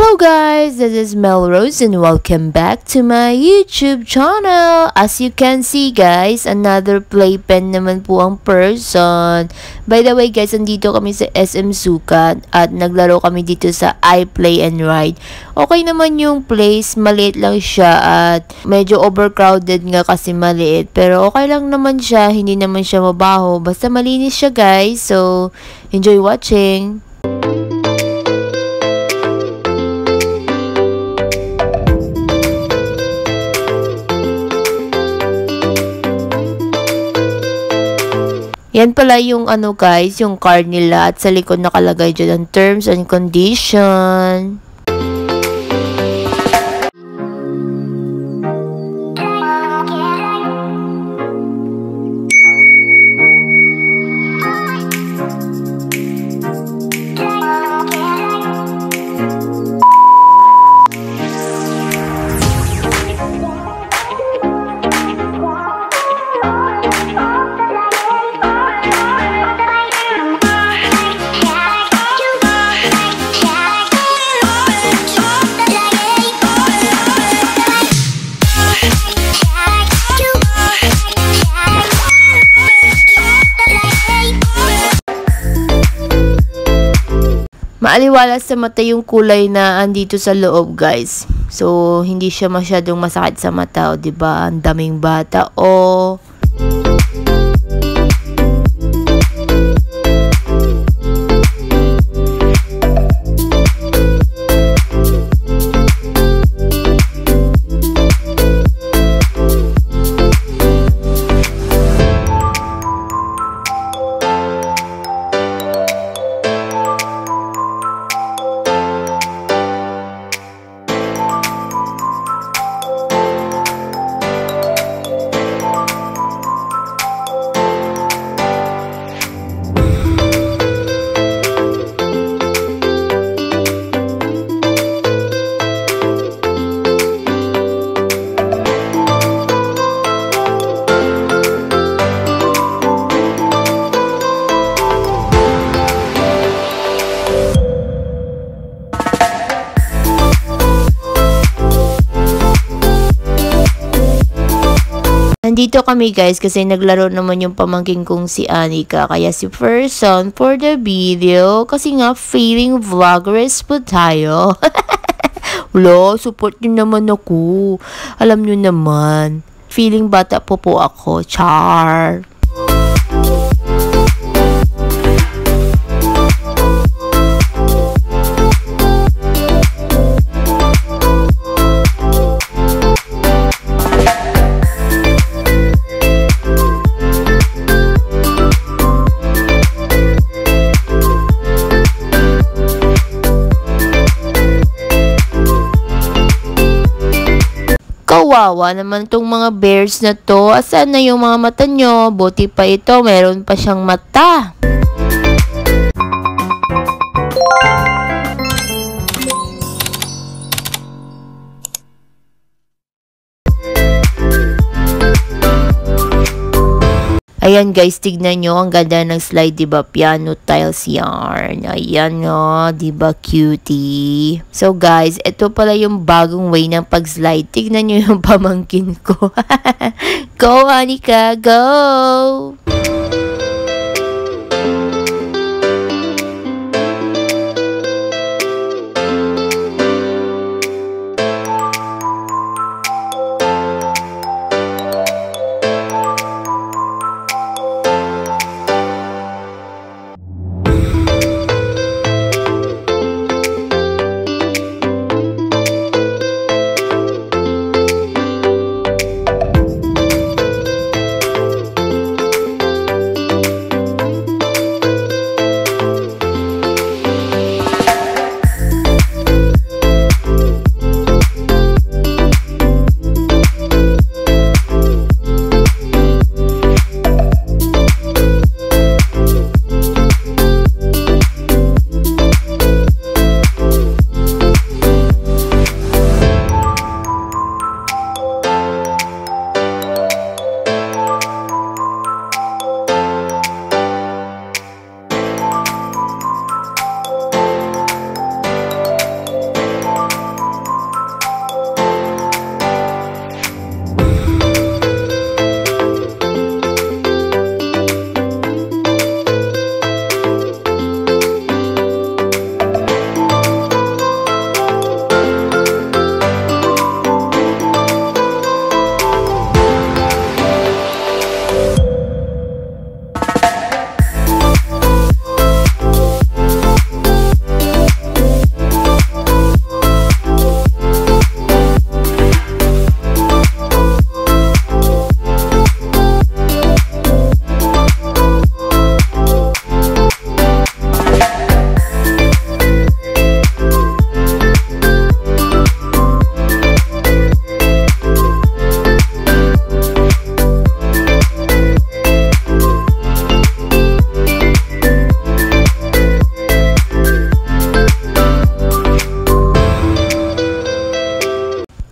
Hello guys, this is Melrose and welcome back to my YouTube channel. As you can see guys, another playpen naman po ang person. By the way guys, andito kami sa SM Sukat at naglaro kami dito sa I Play and Ride. Okay naman yung place, maliit lang siya at medyo overcrowded nga kasi maliit. Pero okay lang naman siya, hindi naman siya mabaho. Basta malinis siya guys, so enjoy watching. Yan pala yung guys, yung card nila at sa likod nakalagay dyan ang terms and condition. Maaliwalas sa mata yung kulay na andito sa loob guys. So, hindi siya masyadong masakit sa mata, o diba? Ang daming bata, o... Nandito kami guys kasi naglaro naman yung pamangking kong si Anika. Kaya si person for the video. Kasi nga feeling vloggeress po tayo. Wala, support nyo naman ako. Alam nyo naman. Feeling bata po ako. Char. Kawawa naman tong mga bears na to. Asan na yung mga mata nyo? Buti pa ito, meron pa siyang mata. Ayan guys, tignan nyo, ang ganda ng slide, diba? Piano tiles yarn. Ayan o, diba cutie? So guys, ito pala yung bagong way ng pag-slide. Tignan nyo yung pamangkin ko. Go, Anika, go!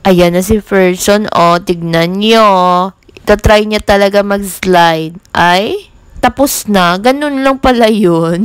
Ayan na si person, oh. Tignan nyo. Try niya talaga mag-slide. Ay, tapos na. Ganun lang pala yun.